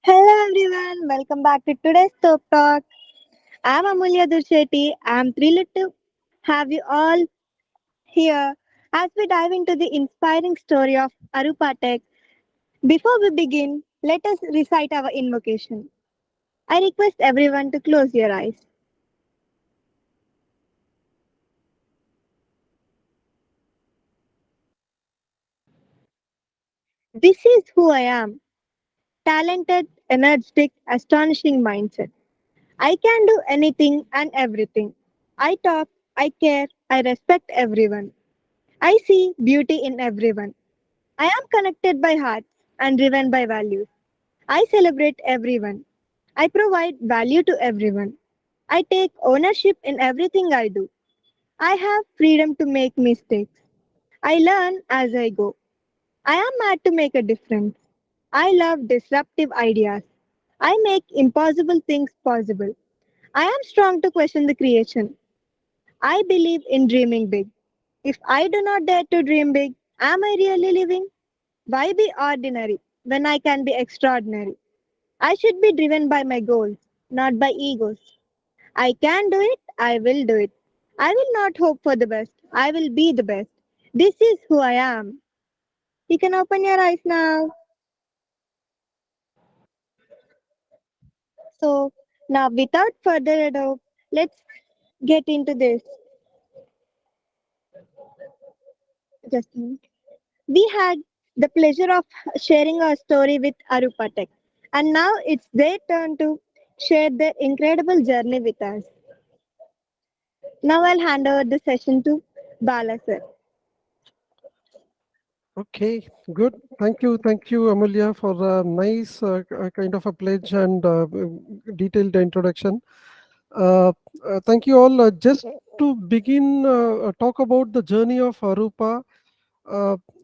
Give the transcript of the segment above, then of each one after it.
Hello everyone, welcome back to today's Thop Talk. I'm Amulya Durshetty. I'm thrilled to have you all here as we dive into the inspiring story of Aroopa Tech. Before we begin, let us recite our invocation. I request everyone to close your eyes. This is who I am. Talented, energetic, astonishing mindset. I can do anything and everything. I talk, I care, I respect everyone. I see beauty in everyone. I am connected by hearts and driven by values. I celebrate everyone. I provide value to everyone. I take ownership in everything I do. I have freedom to make mistakes. I learn as I go. I am mad to make a difference. I love disruptive ideas. I make impossible things possible. I am strong to question the creation. I believe in dreaming big. If I do not dare to dream big, am I really living? Why be ordinary when I can be extraordinary? I should be driven by my goals, not by egos. I can do it, I will do it. I will not hope for the best, I will be the best. This is who I am. You can open your eyes now. So, now without further ado, let's get into this. Just a minute. We had the pleasure of sharing our story with Aroopa Tech, and now it's their turn to share their incredible journey with us. Now I'll hand over the session to Bala sir. Okay, good. Thank you, Amulya, for a nice kind of a pledge and detailed introduction. Uh, Thank you all. Just to begin, talk about the journey of Arupa.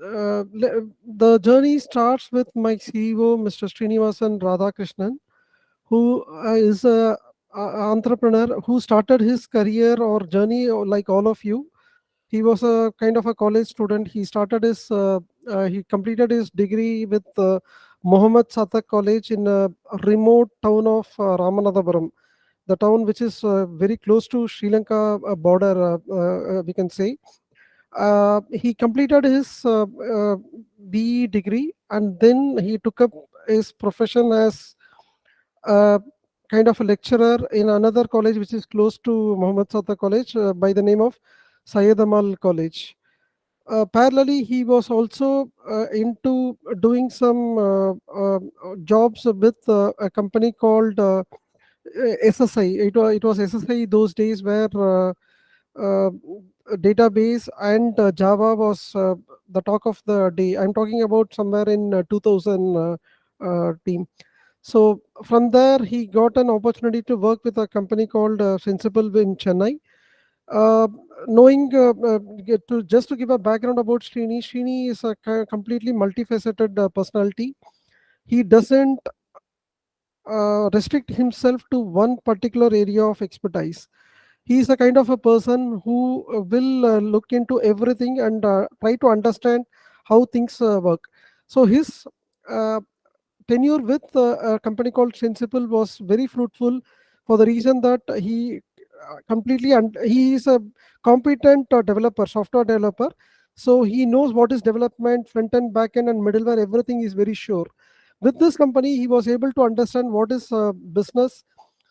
The journey starts with my CEO, Mr. Srinivasan Radhakrishnan, who is a entrepreneur who started his career or journey like all of you. He was a kind of a college student. He completed his degree with Mohammed Satak College in a remote town of Ramanathapuram, the town which is very close to Sri Lanka border, we can say. He completed his BE degree, and then he took up his profession as a kind of a lecturer in another college which is close to Mohammed Satak College by the name of Syed Amal College. Parallelly, he was also into doing some jobs with a company called SSI. It was SSI those days where uh, database and Java was the talk of the day. I'm talking about somewhere in 2000 team. So from there, he got an opportunity to work with a company called Sensible in Chennai. uh, Knowing just to give a background about Srini is a completely multifaceted personality. He doesn't restrict himself to one particular area of expertise. He is a kind of a person who will look into everything and try to understand how things work. So his uh, tenure with a company called Sensible was very fruitful for the reason that he is a competent developer, software developer. So he knows what is development, front end, back end, and middleware. Everything is very sure. With this company, he was able to understand what is business,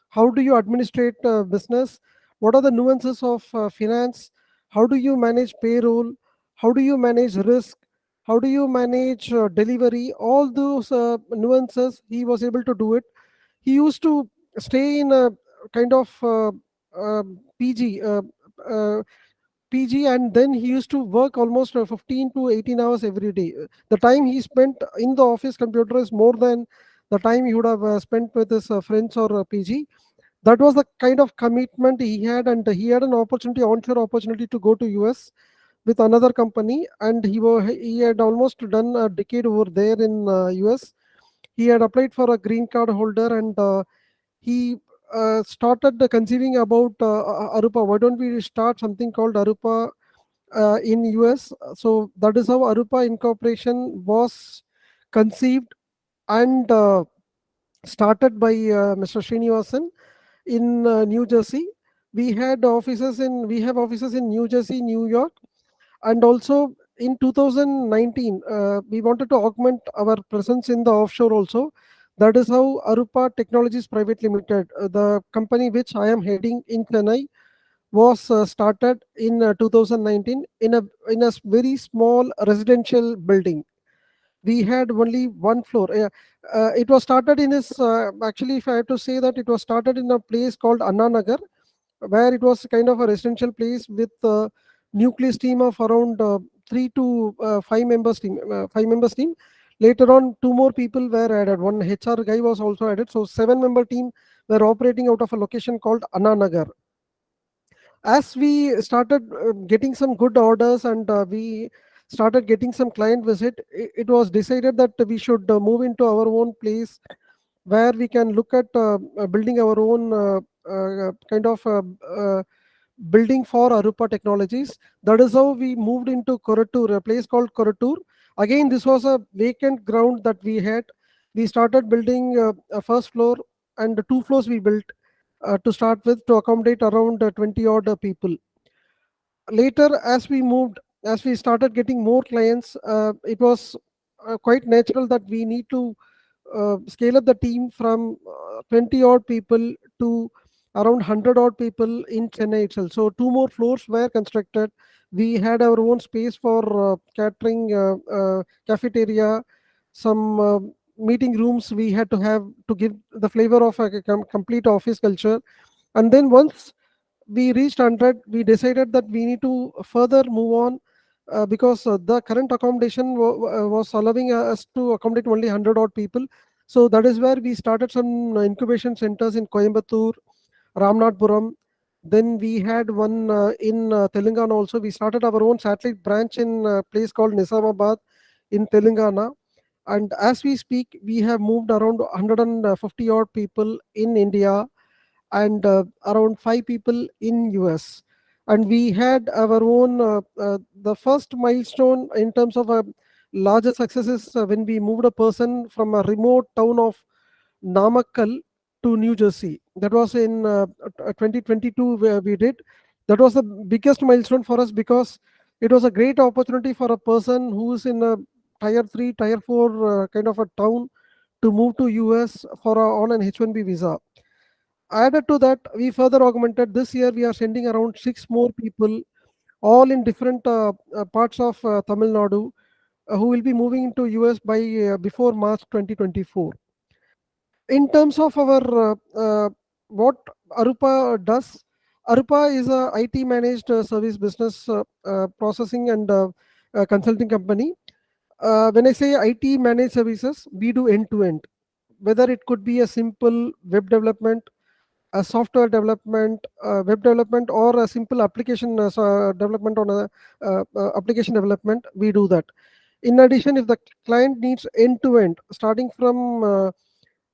how do you administrate business, what are the nuances of finance, how do you manage payroll, how do you manage risk, how do you manage delivery, all those nuances he was able to do it. He used to stay in a kind of pg uh, PG, and then he used to work almost 15 to 18 hours every day. The time he spent in the office computer is more than the time he would have spent with his friends or PG. That was the kind of commitment he had, and he had an opportunity, onshore opportunity, to go to US with another company, and he had almost done a decade over there in US. He had applied for a green card holder, and he started conceiving about Arupa. Why don't we start something called Arupa in US? So that is how Arupa Incorporation was conceived, and started by Mr. Srinivasan in New Jersey. We have offices in New Jersey, New York, and also in 2019 we wanted to augment our presence in the offshore also. That is how Aroopa Technologies Private Limited, the company which I am heading in Chennai, was started in 2019 in a very small residential building. We had only one floor. It was started in his actually, if I have to say, that it was started in a place called Anna Nagar, where it was kind of a residential place with nucleus team of around 5 members team. Later on, two more people were added. One HR guy was also added. So 7-member team were operating out of a location called Anna Nagar. As we started getting some good orders, and we started getting some client visit, it was decided that we should move into our own place, where we can look at building our own kind of building for Arupa Technologies. That is how we moved into Koratur, a place called Koratur. Again, this was a vacant ground that we had. We started building a first floor, and the two floors we built to start with, to accommodate around 20 odd people. Later, as we started getting more clients, it was quite natural that we need to scale up the team from 20 odd people to around 100 odd people in Chennai itself. So two more floors were constructed. We had our own space for catering, cafeteria, some meeting rooms we had to have to give the flavor of a complete office culture. And then once we reached 100, we decided that we need to further move on, because the current accommodation was allowing us to accommodate only 100 odd people. So that is where we started some incubation centers in Coimbatore, Ramnathpuram. Then we had one in Telangana also. We started our own satellite branch in a place called Nizamabad in Telangana. And as we speak, we have moved around 150 odd people in India, and around 5 people in US. And we had our own the first milestone in terms of a larger successes when we moved a person from a remote town of Namakkal to New Jersey. That was in 2022 where we did. That was the biggest milestone for us, because it was a great opportunity for a person who is in a tier 3, tier 4 kind of a town to move to US on an H1B visa. Added to that, we further augmented. This year, we are sending around 6 more people, all in different parts of Tamil Nadu, who will be moving into US by before March 2024. In terms of our what Arupa does, Arupa is a IT managed service business processing and consulting company. When I say IT managed services, we do end to end. Whether it could be a simple web development, a software development, web development, or a simple application development on a application development, we do that. In addition, if the client needs end to end, starting from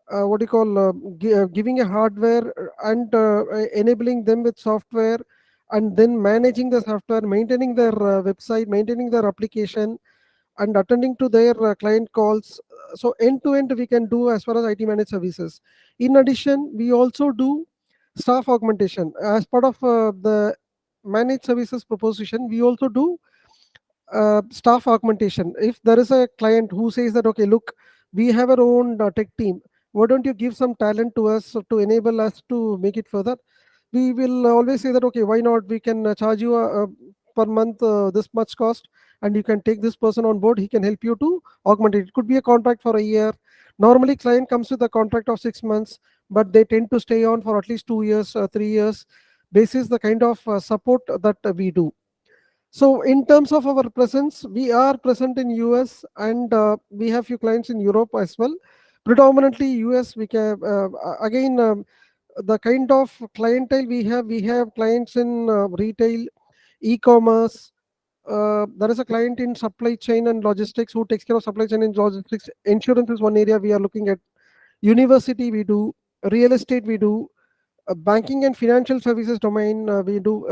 what do you call giving a hardware and enabling them with software, and then managing the software, maintaining their website, maintaining their application, and attending to their client calls. So end to end we can do as far as IT managed services. In addition, we also do staff augmentation as part of the managed services proposition. We also do staff augmentation. If there is a client who says that, okay, look, we have our own tech team, why don't you give some talent to us to enable us to make it further? We will always say that, okay, why not, we can charge you per month this much cost, and you can take this person on board. He can help you to augment it. It could be a contract for a year. Normally client comes with a contract of 6 months, but they tend to stay on for at least 2 years, 3 years. This is the kind of support that we do. So in terms of our presence, we are present in US, and we have few clients in Europe as well. Predominantly US. We can again the kind of clientele we have clients in retail, e-commerce. There is a client in supply chain and logistics who takes care of supply chain and logistics. Insurance is one area we are looking at. University we do, real estate we do, banking and financial services domain we do.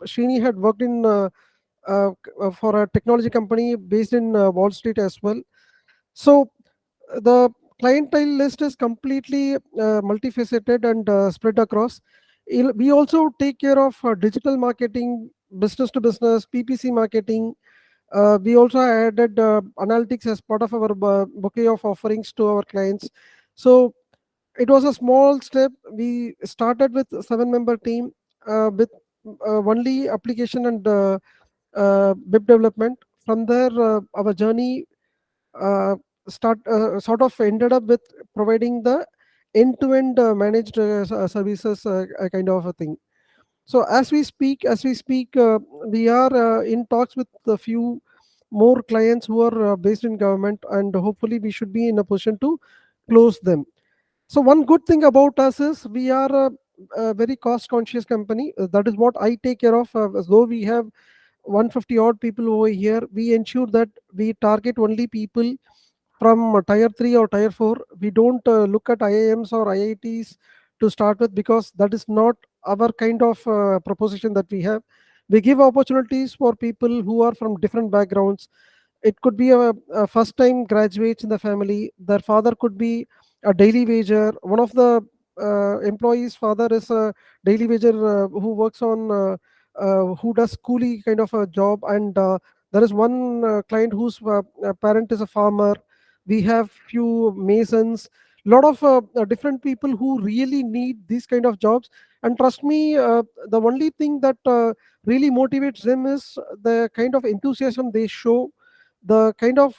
Srini had worked in for a technology company based in Wall Street as well. So the clientele list is completely multifaceted and spread across. We also take care of digital marketing, business to business, PPC marketing. We also added analytics as part of our bouquet of offerings to our clients. So it was a small step. We started with 7-member team with only application and web development. From there, our journey uh, sort of ended up with providing the end-to-end managed services kind of a thing. So as we speak, we are in talks with a few more clients who are based in government, and hopefully we should be in a position to close them. So one good thing about us is we are a very cost conscious company. That is what I take care of. As though we have 150 odd people over here, we ensure that we target only people from tier 3 or tier 4. We don't look at IIMs or IITs to start with, because that is not our kind of proposition that we have. We give opportunities for people who are from different backgrounds. It could be a first time graduates in the family. Their father could be a daily wager. One of the employees father is a daily wager who works on who does coolie kind of a job, and there is one client whose parent is a farmer. We have few masons, lot of different people who really need these kind of jobs. And trust me, the only thing that really motivates them is the kind of enthusiasm they show, the kind of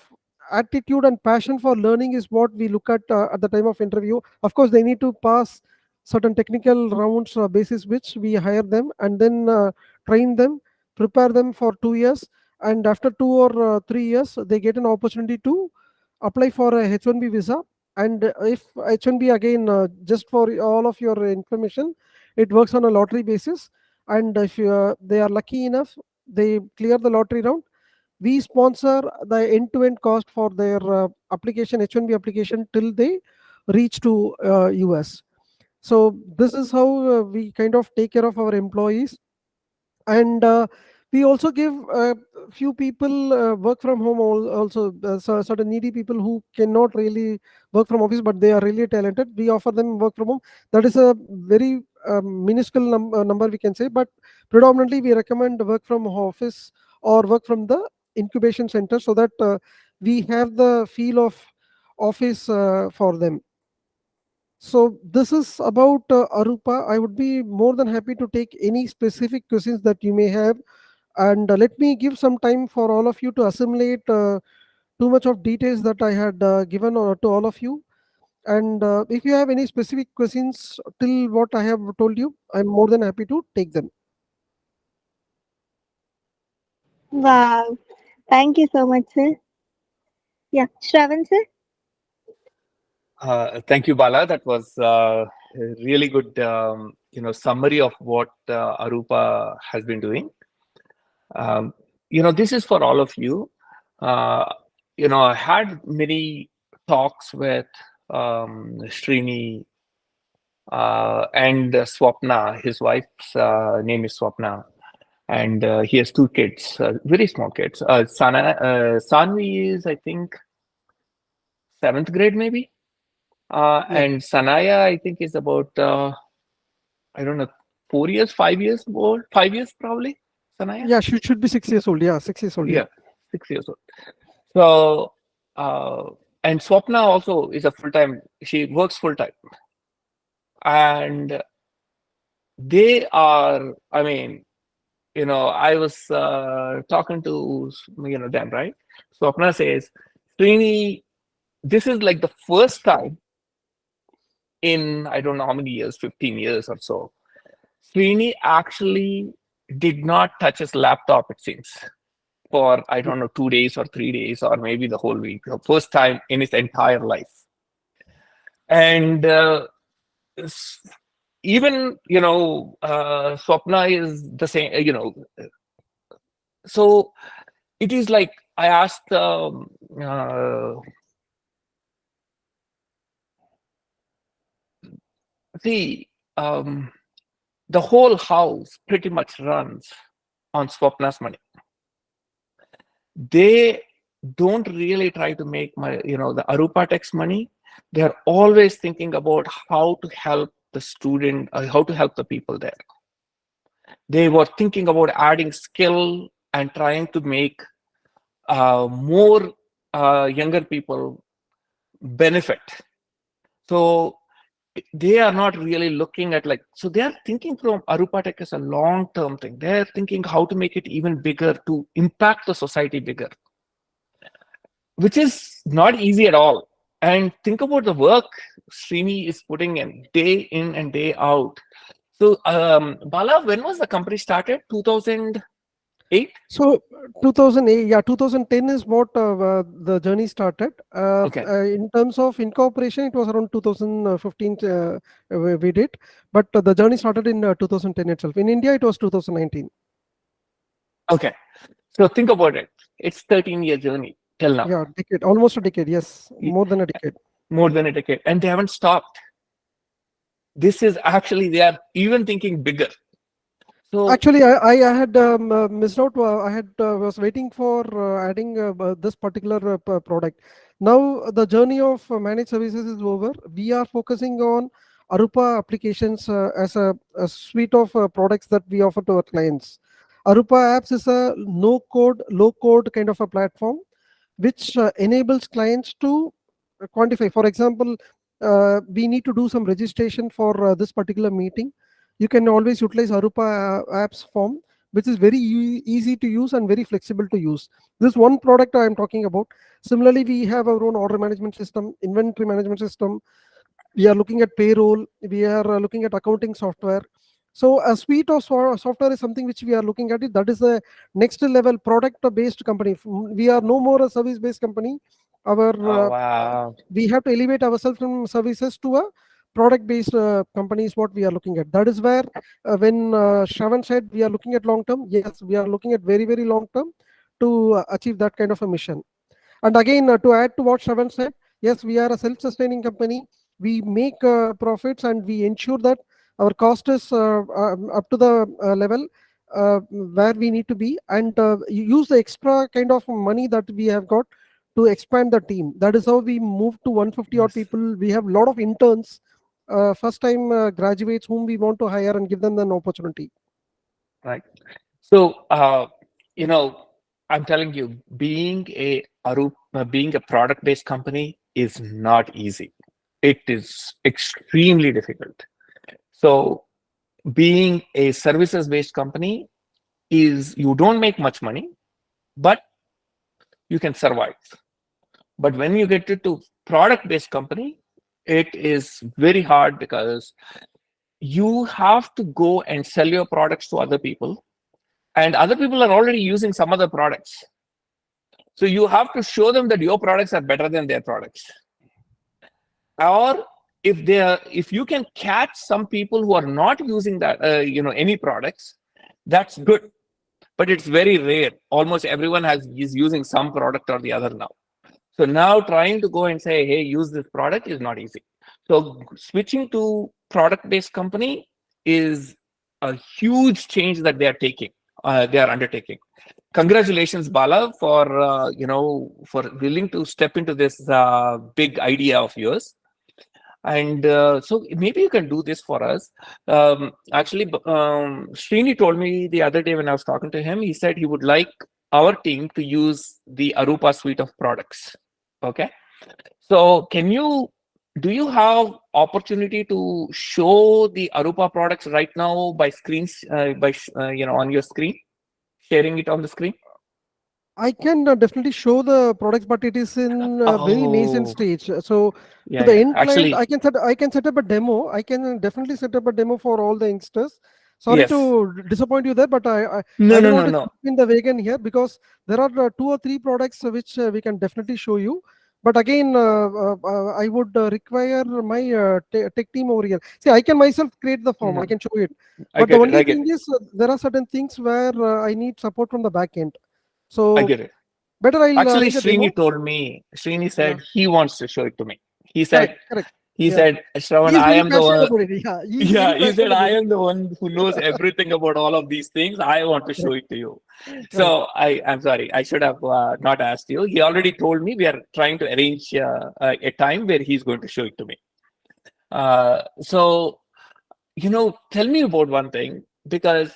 attitude and passion for learning is what we look at the time of interview. Of course, they need to pass certain technical rounds basis which we hire them, and then train them, prepare them for 2 years, and after 2 or 3 years they get an opportunity to apply for a H1B visa. And if H1B, again, just for all of your information, it works on a lottery basis. And if they are lucky enough, they clear the lottery round, we sponsor the end-to-end cost for their application, H1B application, till they reach to US. So this is how we kind of take care of our employees. And we also give few people work from home also. Certain needy people who cannot really work from office but they are really talented, we offer them work from home. That is a very minuscule number, we can say, but predominantly we recommend work from office or work from the incubation center, so that we have the feel of office for them. So this is about Arupa. I would be more than happy to take any specific questions that you may have, and let me give some time for all of you to assimilate too much of details that I had given to all of you. And if you have any specific questions till what I have told you, I'm more than happy to take them. Wow. Thank you so much, sir. Yeah, Shravan, sir. Thank you, Bala. That was a really good, summary of what Aroopa has been doing. Um, this is for all of you. Uh, I had many talks with Srini and Swapna. His wife's name is Swapna, and he has two kids, very small kids. Sanvi is, I think, seventh grade, maybe. Yeah, And Sanaya, I think, is about I don't know, 4 years, 5 years old, 5 years probably. Sanaya, yeah, she should be 6 years old. Yeah, 6 years old. Yeah. yeah, 6 years old. So, and Swapna also is a full time. She works full time, and they are. I mean, I was talking to them, right? Swapna says, Srini, this is like the first time in I don't know how many years, 15 years or so, Srini actually did not touch his laptop, it seems, for I don't know, 2 days or 3 days or maybe the whole week. The first time in his entire life. And s- even, Swapna is the same, So it is like I asked, see, the whole house pretty much runs on Swapna's money. They don't really try to make the Aroopa Tech's money. They are always thinking about how to help the student, how to help the people there. They were thinking about adding skill and trying to make more younger people benefit. So they are not really looking at so they are thinking from Aroopa Tech as a long-term thing. They're thinking how to make it even bigger to impact the society bigger, which is not easy at all. And think about the work Srini is putting in and day out. So, Bala, when was the company started? 2008? So 2008, yeah, 2010 is what the journey started. Okay. In terms of incorporation, it was around 2015 we did, but the journey started in 2010 itself. In India, it was 2019. Okay. So think about it. It's 13-year journey till now. Yeah, decade, almost a decade. Yes, more than a decade. More than a decade. And they haven't stopped. This is actually, they are even thinking bigger. So actually, I had missed out. I had was waiting for adding this particular product. Now the journey of managed services is over. We are focusing on Aroopa applications as a suite of products that we offer to our clients. Aroopa apps is a no code, low code kind of a platform which enables clients to quantify. For example, we need to do some registration for this particular meeting. You can always utilize Aroopa apps form, which is very easy to use and very flexible to use. This one product I am talking about. Similarly, we have our own order management system, inventory management system. We are looking at payroll. We are looking at accounting software. So a suite of software is something which we are looking at it. That is a next level product based company. We are no more a service based company. Our wow. we have to elevate ourselves from services to a product based company is what we are looking at. That is where when Shravan said we are looking at long term, yes, we are looking at very very long term to achieve that kind of a mission. And again, to add to what Shravan said, yes, we are a self sustaining company. We make profits and we ensure that our cost is up to the level where we need to be, and use the extra kind of money that we have got to expand the team. That is how we moved to 150 odd Yes. people. We have a lot of interns, first time graduates whom we want to hire and give them an opportunity. Right. So, I'm telling you, being a product-based company is not easy. It is extremely difficult. So, being a services-based company is you don't make much money, but you can survive. But when you get to product-based company, it is very hard because you have to go and sell your products to other people, and other people are already using some other products. So you have to show them that your products are better than their products. Or if you can catch some people who are not using that, any products, that's good. But it's very rare. Almost everyone is using some product or the other now. So now trying to go and say, hey, use this product is not easy. So switching to product-based company is a huge change that they are undertaking. Congratulations, Bala, for willing to step into this big idea of yours. And so maybe you can do this for us. Actually, Srini told me the other day when I was talking to him, he said he would like our team to use the Aroopa suite of products. Okay. So do you have opportunity to show the Aroopa products right now by screens, on your screen, sharing it on the screen? I can definitely show the products, but it is in a very nascent Oh, stage. So to yeah, the yeah. end client, Actually, I can set up a demo. I can definitely set up a demo for all the youngsters. Sorry yes. to disappoint you there, but No, I don't no, want no, to no. jump in the wagon here because there are 2 or 3 products which we can definitely show you. But again, I would require my tech team over here. See, I can myself create the form. I No, can show it. I But the get it. only I get thing it. is there are certain things where I need support from the back end. I So get it. better I'll Actually, make a demo. Srini Yeah, said he wants to show it to me. He said, correct, correct. He Yeah. said, Shravan, He's I very am the passionate one. about it. Yeah, he's very Yeah, he passionate said, I about it. am the one who knows everything about all of these things. I want to show Right, it to you. right. So I'm sorry, I should have not asked you. He already told me we are trying to arrange a time where he's going to show it to me. So, tell me about one thing, because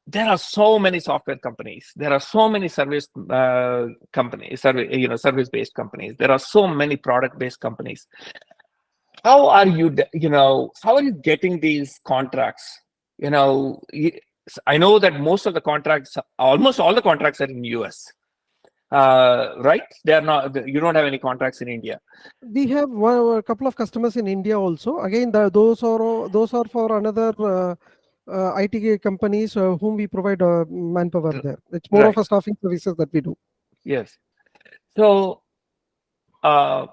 there are so many software companies. There are so many service companies, service-based companies. There are so many product-based companies. How are you, how are you getting these contracts? I know that most of the contracts, almost all the contracts are in US, right? They are not. You don't have any contracts in India. We have a couple of customers in India also. Again, those are for another IT companies whom we provide manpower R- there. It's more of Right. a staffing services that we do. Yes. So, uh,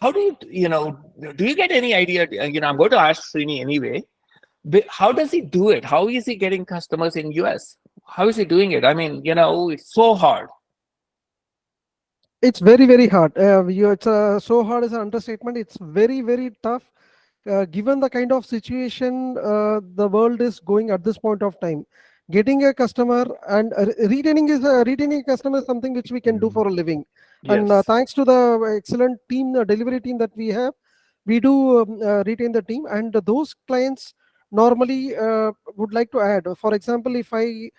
how do do you get any idea? I'm going to ask Srini anyway. How does he do it? How is he getting customers in US? How is he doing it? I mean, it's so hard. It's very, very hard. It's so hard is an understatement. It's very, very tough. Given the kind of situation the world is going at this point of time, getting a customer and retaining a customer is something which we can do Mhm. for a living. And Yes. thanks to the excellent team, the delivery team that we have, we do retain the team. And those clients normally would like to add. For example, if I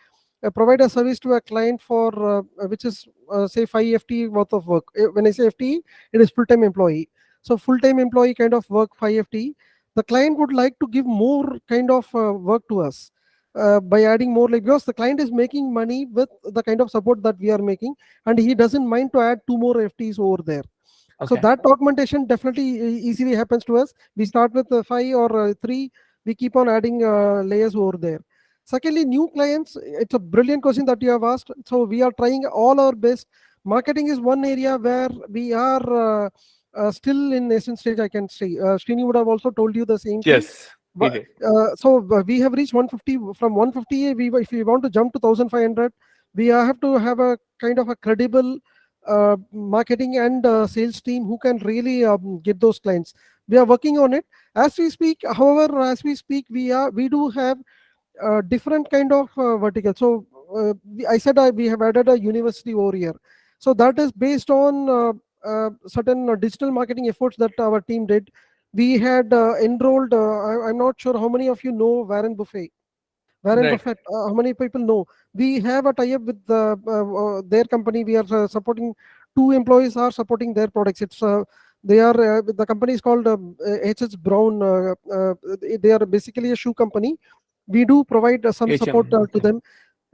provide a service to a client for which is say 5 FTE worth of work. When I say FTE, it is full-time employee. So full-time employee kind of work 5 FTE. The client would like to give more kind of work to us by adding more, like, because the client is making money with the kind of support that we are making, and he doesn't mind to add 2 more FTEs over there. So Okay. that augmentation definitely easily happens to us. We start with 5 or 3. We keep on adding layers over there. Secondly, new clients. It's a brilliant question that you have asked. So we are trying all our best. Marketing is one area where we are still in nascent stage, I can say. Srini would have also told you the same thing. Yes, he But, did. we have reached 150. From 150, if we want to jump to 1,500, we have to have a kind of a credible marketing and sales team who can really get those clients. We are working on it as we speak. However, as we speak, we do have different kind of vertical. So I said we have added a university over here. So that is based on certain digital marketing efforts that our team did. We had enrolled. I'm not sure how many of you know Warren Buffett. Warren Right. Buffett, how many people know? We have a tie-up with their company. We are supporting 2 employees are supporting their products. It's they are the company is called H.S. Brown. They are basically a shoe company. We do provide some support HM. to Okay. them.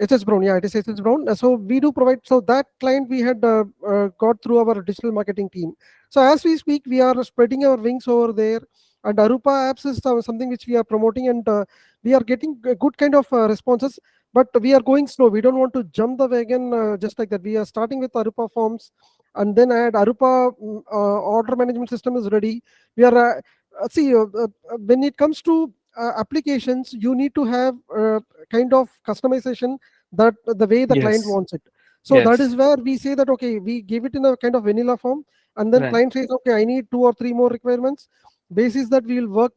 HS Brown, yeah, it is HS Brown. So we do provide. So that client we had got through our digital marketing team. So as we speak, we are spreading our wings over there. And Aroopa apps is something which we are promoting, and we are getting a good kind of responses. But we are going slow. We don't want to jump the wagon just like that. We are starting with Aroopa forms, and then add Aroopa order management system is ready. We are see when it comes to applications, you need to have kind of customization that the way the client Yes. wants it. So that Yes. is where we say that okay, we give it in a kind of vanilla form, and then Right. client says okay, I need 2 or 3 more requirements. Basis that we will work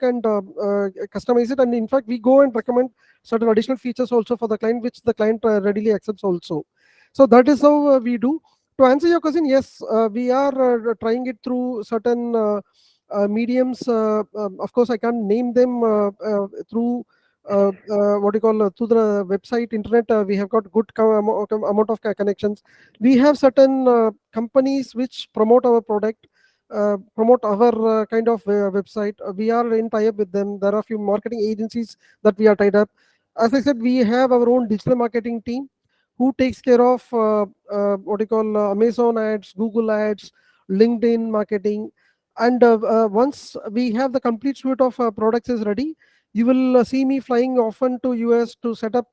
and customize it, and in fact we go and recommend certain additional features also for the client, which the client readily accepts also. So that is how we do. To answer your question, yes, we are trying it through certain mediums. Of course, I can't name them through what do you call through the website internet. We have got good amount of connections. We have certain companies which promote our product, promote our kind of website. We are in tie-up with them. There are a few marketing agencies that we are tied up. As I said, we have our own digital marketing team who takes care of what you call Amazon ads, Google ads, LinkedIn marketing. And once we have the complete suite of products is ready, you will see me flying often to US to set up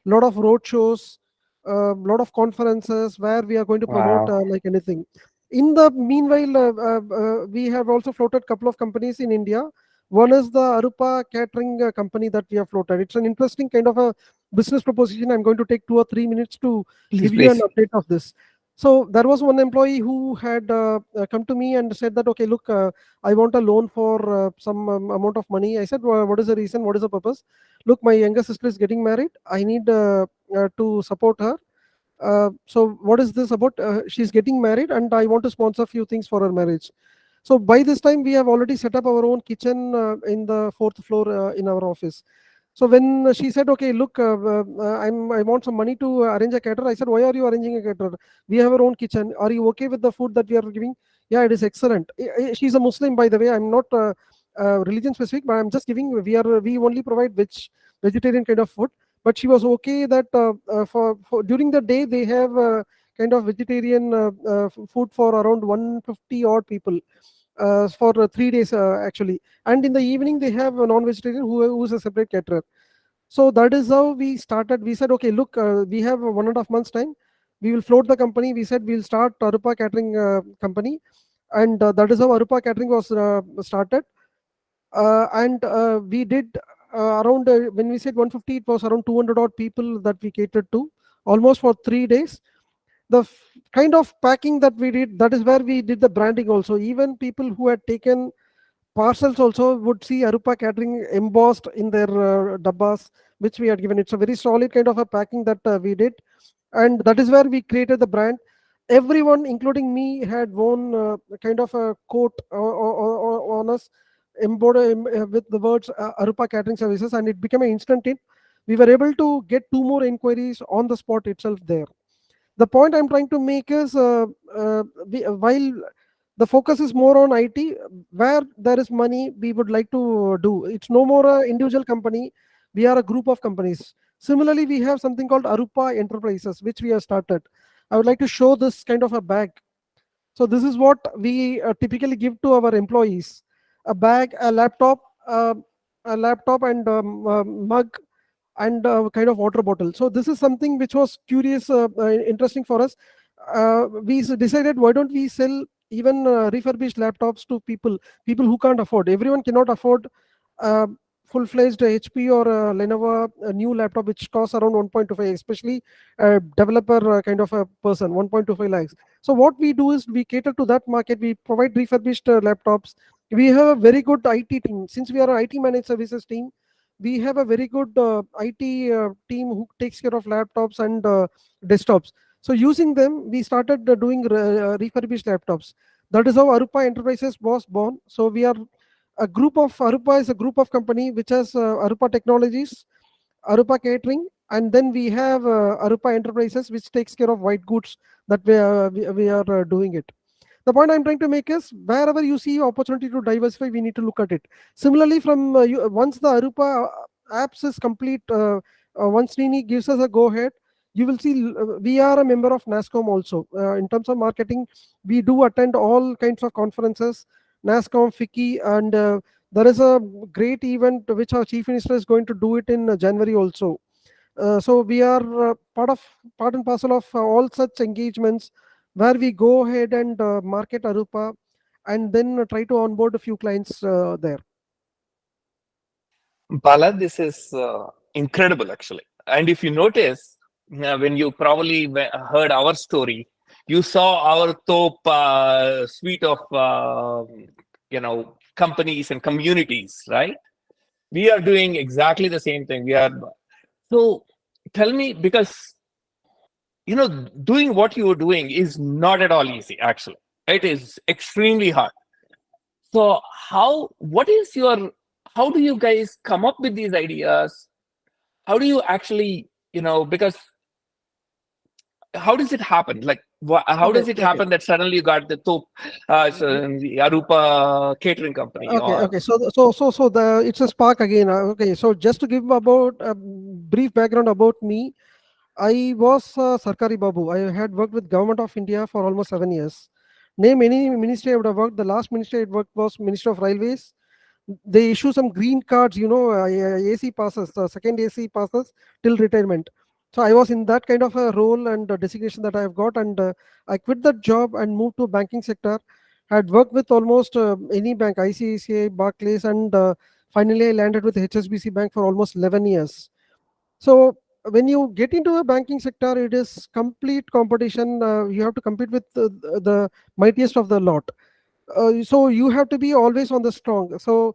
lot of road shows, lot of conferences where we are going to promote Wow. like anything. In the meanwhile, we have also floated couple of companies in India. One is the Aroopa catering company that we have floated. It's an interesting kind of a business proposition. I'm going to take 2 or 3 minutes to Please, give you an please. update of this. So there was one employee who had come to me and said that, okay, look, I want a loan for some amount of money. I said, well, what is the reason? What is the purpose? Look, my younger sister is getting married. I need to support her. So what is this about? She's getting married, and I want to sponsor a few things for her marriage. So by this time, we have already set up our own kitchen in the fourth floor in our office. So when she said, "Okay, look, I want some money to arrange a caterer," I said, "Why are you arranging a caterer? We have our own kitchen. Are you okay with the food that we are giving?" Yeah, it is excellent. She's a Muslim, by the way. I'm not religion specific, but I'm just giving. We only provide vegetarian kind of food. But she was okay that for during the day they have kind of vegetarian food for around 150 odd people for 3 days actually, and in the evening they have a non-vegetarian who's a separate caterer. So that is how we started. We said, okay, look, we have 1.5 months time. We will float the company. We said we'll start Aroopa Catering company, and that is how Aroopa Catering was started. And we did around when we said 150, it was around 200 odd people that we catered to, almost for 3 days. The kind of packing that we did, that is where we did the branding also. Even people who had taken parcels also would see Aroopa Catering embossed in their dabbas, which we had given. It's a very solid kind of a packing that we did, and that is where we created the brand. Everyone, including me, had worn kind of a coat on us, embroidered with the words Aroopa Catering Services, and it became an instant hit. We were able to get two more inquiries on the spot itself there. The point I'm trying to make is while the focus is more on IT, where there is money, we would like to do. It's no more a individual company. We are a group of companies. Similarly, we have something called Aroopa Enterprises, which we have started. I would like to show this kind of a bag. So this is what we typically give to our employees: a bag, a laptop, and mug, and kind of water bottle. So this is something which was curious, interesting for us. Decided, why don't we sell even refurbished laptops to people who can't afford. Everyone cannot afford uh, full-fledged HP or Lenovo a new laptop which costs around 1.25, especially a developer kind of a person, 1.25 lakhs. So what we do is we cater to that market. We provide refurbished laptops. We have a very good IT team. Since we are an IT managed services team, we have a very good IT team who takes care of laptops and desktops. So using them, we started doing refurbished laptops. That is how Aroopa Enterprises was born. So we are a group of Aroopa is a group of company which has Aroopa Technologies, Aroopa Catering, and then we have Aroopa Enterprises, which takes care of white goods that we are doing it. The point I'm trying to make is wherever you see opportunity to diversify, we need to look at it. Similarly, from once the Aroopa apps is complete, once Nini gives us a go ahead, you will see we are a member of NASCOM also. In terms of marketing, we do attend all kinds of conferences, NASCOM, FICCI, and there is a great event which our chief minister is going to do it in January also. So we are part and parcel of all such engagements where we go ahead and market Aroopa, and then try to onboard a few clients there. Bala, this is incredible, actually. And if you notice, when you probably heard our story, you saw our Thop suite of companies and communities, right? We are doing exactly the same thing. So tell me, because doing what you are doing is not at all easy. Actually, it is extremely hard. So how do you guys come up with these ideas? How do you actually, because how does it happen? Like, how Okay, does it okay. happen that suddenly you got the Thop, the Aroopa catering company? Okay, Or okay. So the it's a spark again. Okay, so just to give about a brief background about me, I was Sarkari Babu. I had worked with Government of India for almost 7 years. Name any ministry I would have worked. The last ministry I worked was Minister of Railways. They issue some green cards, AC passes, second AC passes till retirement. So I was in that kind of a role and designation that I have got, and I quit that job and moved to banking sector. Had worked with almost any bank, ICICI, Barclays, and finally I landed with HSBC Bank for almost 11 years. So when you get into a banking sector, it is complete competition. You have to compete with the mightiest of the lot. So you have to be always on the strong. So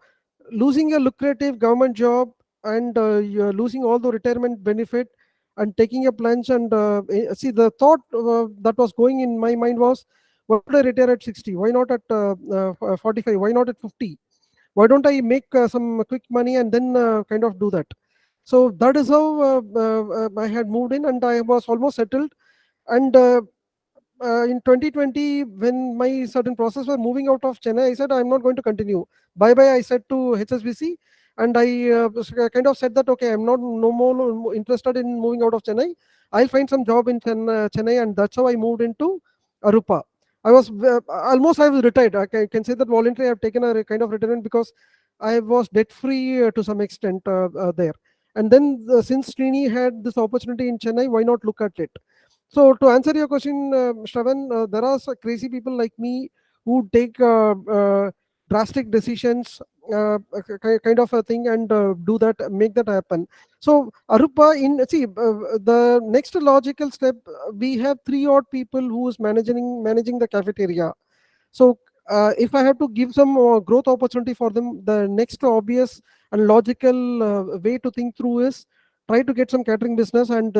losing a lucrative government job, and you're losing all the retirement benefit, and taking a plunge, and see, the thought that was going in my mind was, why would I retire at 60? Why not at 45? Why not at 50? Why don't I make some quick money and then kind of do that? So that is how I had moved in, and I was almost settled. And in 2020, when my certain process were moving out of Chennai, I said I'm not going to continue. Bye bye. I said to HSBC, and I kind of said that, okay, I'm not no more interested in moving out of Chennai. I'll find some job in Chennai, and that's how I moved into Arupa. I was almost, I was retired. Can say that voluntarily I've taken a kind of retirement, because I was debt free to some extent there. And then since Srini had this opportunity in Chennai, why not look at it? So to answer your question, Shravan, there are some crazy people like me who take drastic decisions, kind of a thing, and do that, make that happen. So Arupa, in see the next logical step, we have three odd people who is managing the cafeteria. So if I have to give some growth opportunity for them, the next obvious and logical way to think through is try to get some catering business. And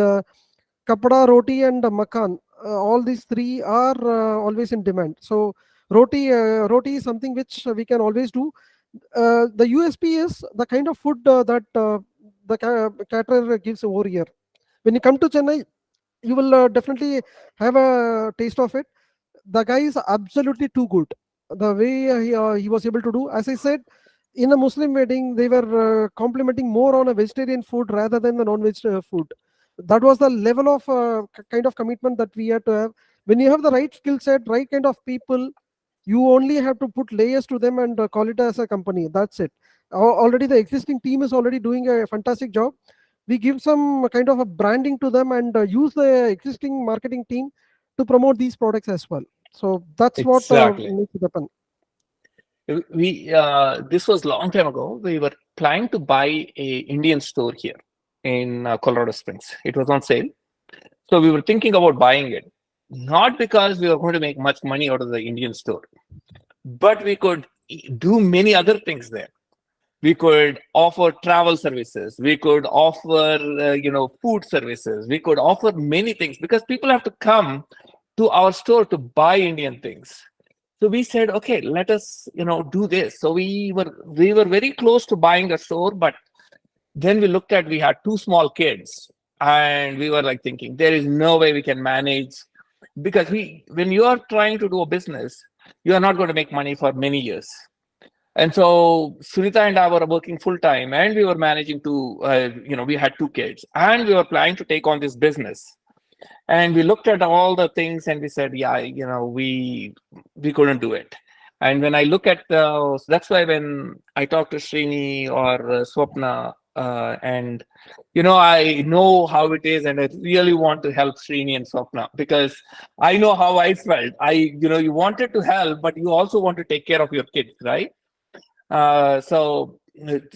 kapda, roti, and makan. All these three are always in demand. So roti is something which we can always do. The USP is the kind of food that the caterer gives over here. When you come to Chennai, you will definitely have a taste of it. The guy is absolutely too good. The way he was able to do, as I said, in a Muslim wedding, they were complimenting more on a vegetarian food rather than the non-veg food. That was the level of kind of commitment that we had to have. When you have the right skill set, right kind of people, you only have to put layers to them and call it as a company. That's it. Already the existing team is already doing a fantastic job. We give some kind of a branding to them, and use the existing marketing team to promote these products as well. So that's what Exactly. needs to happen. We this was long time ago. We were planning to buy a Indian store here in Colorado Springs. It was on sale, so we were thinking about buying it. Not because we were going to make much money out of the Indian store, but we could do many other things there. We could offer travel services. We could offer food services. We could offer many things, because people have to come to our store to buy Indian things. So we said, okay, let us do this. So we were very close to buying a store, but then we had two small kids, and we were like thinking, there is no way we can manage, because when you are trying to do a business, you are not going to make money for many years. And so Sunita and I were working full time, and we were managing to, we had two kids, and we were planning to take on this business. And we looked at all the things, and we said, yeah, we couldn't do it. And when I look at that's why when I talk to Srini or Swapna, and I know how it is, and I really want to help Srini and Swapna, because I know how I felt. You wanted to help, but you also want to take care of your kids, right? So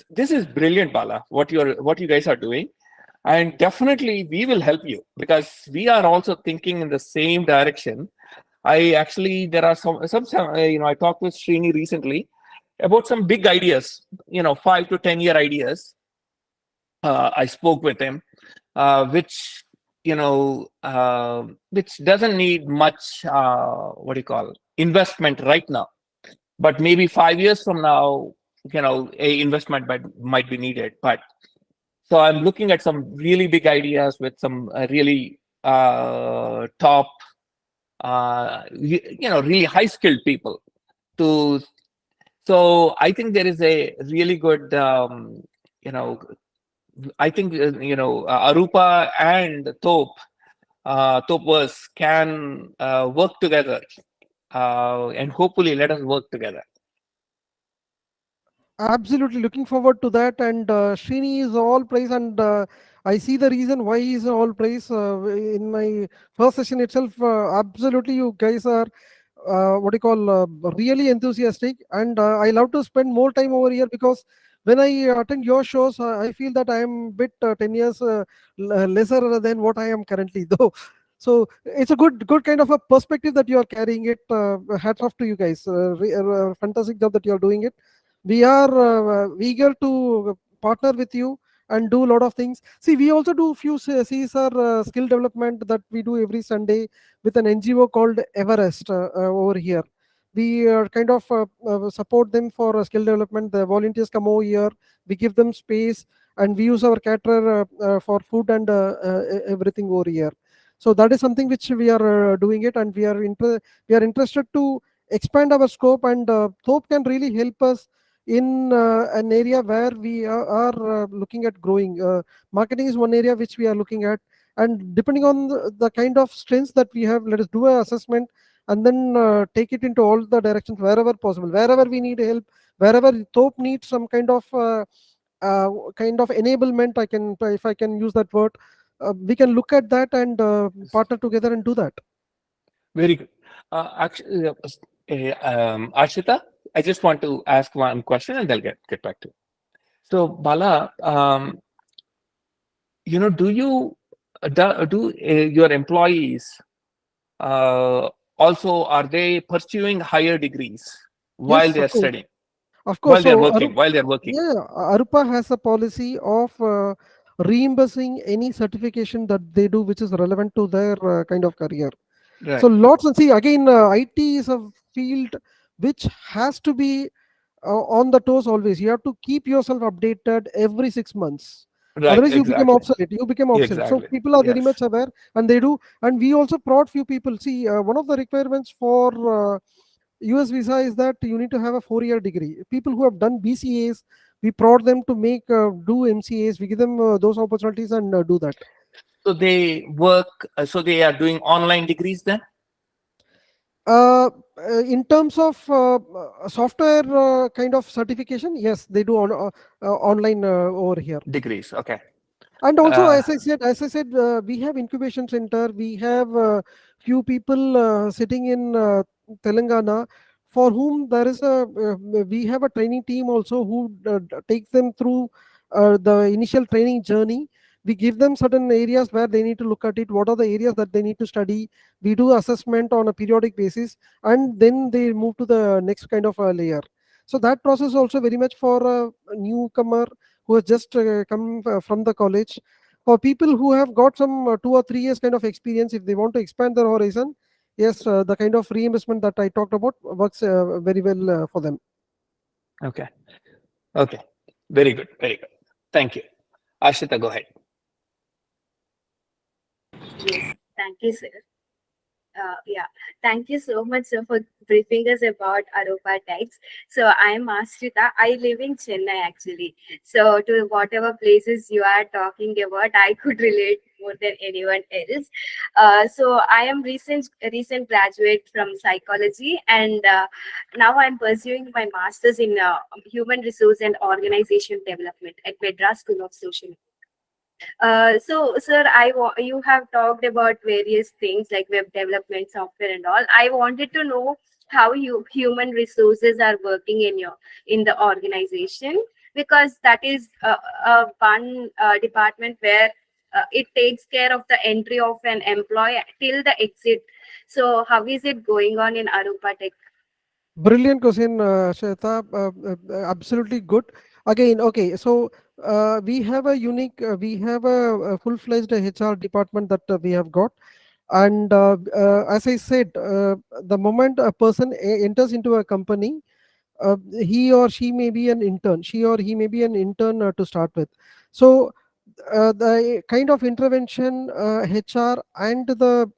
this is brilliant, Bala, what you guys are doing. And definitely we will help you, because we are also thinking in the same direction. There are some I talked with Srini recently about some big ideas, 5 to 10 year ideas. I spoke with him, which which doesn't need much what do you call investment right now, but maybe 5 years from now, a investment might be needed. But so I'm looking at some really big ideas with some really top, really high skilled people. To So I think there is a really good, I think Aroopa and Thop can work together, and hopefully let us work together. Absolutely looking forward to that. And Srini is all praise, and I see the reason why he is all praise in my first session itself. Absolutely, you guys are what do you call really enthusiastic, and I love to spend more time over here, because when I attend your shows, I feel that I am bit 10 years lesser than what I am currently though. So it's a good kind of a perspective that you are carrying it. Hats off to you guys. Fantastic job that you are doing it. We are eager to partner with you and do a lot of things. See, we also do few CSR skill development that we do every Sunday with an NGO called Everest over here. We kind of support them for skill development. The volunteers come over here, we give them space, and we use our caterer for food and everything over here. So that is something which we are doing it, and we are interested to expand our scope, and Thop can really help us in an area where we are looking at growing. Marketing is one area which we are looking at, and depending on the kind of strengths that we have, let us do an assessment and then take it into all the directions wherever possible, wherever we need help, wherever Thop needs some kind of enablement. I can, if I can use that word, we can look at that and partner together and do that. Very good. Actually, Ashita, I just want to ask one question and they'll get back to you. So, Bala, do you do your employees also, are they pursuing higher degrees while Yes, they are of course. studying, Of course. while they're So working, while they're working? yeah, Aroopa has a policy of reimbursing any certification that they do which is relevant to their kind of career. So Right, lots, and see again, IT is a field which has to be on the toes always. You have to keep yourself updated every 6 months. right, Otherwise, you become exactly, obsolete. You become obsolete. So exactly. people are very Yes. much aware, and they do. And we also prod few people. See, one of the requirements for US visa is that you need to have a 4-year degree. People who have done BCAs, we prod them to make do MCAs. We give them those opportunities and do that. So they work. So they are doing online degrees then. Uh, in terms of software kind of certification, yes, they do online over here. Degrees. Okay. And also, Uh, as I said, we have incubation center. We have few people sitting in Telangana for whom there is we have a training team also who takes them through the initial training journey. We give them certain areas where they need to look at it. What are the areas that they need to study? We do assessment on a periodic basis, and then they move to the next kind of layer. So that process also very much for a newcomer who has just come from the college. For people who have got some 2 or 3 years kind of experience, if they want to expand their horizon, yes, the kind of reimbursement that I talked about works very well for them. okay. Okay. Very good. Very good. Thank you. Ashita, go ahead. Yes, thank you, sir. Yeah, thank you so much, sir, for briefing us about Aroopa types. So I am Ashrita. I live in Chennai actually. So to whatever places you are talking about, I could relate more than anyone else. So I am recent graduate from psychology, and now I'm pursuing my master's in human resource and organization development at Madras School of Social. So, sir, you have talked about various things like web development, software, and all. I wanted to know how human resources are working in the organization, because that is one department where it takes care of the entry of an employee till the exit. So, how is it going on in Aroopa Tech? Brilliant question, Shweta. Absolutely good. Again, okay, so we have we have a full-fledged HR department that we have got. And as I said, the moment a person enters into a company, he or she may be an intern. She or he may be an intern to start with. So the kind of intervention HR and the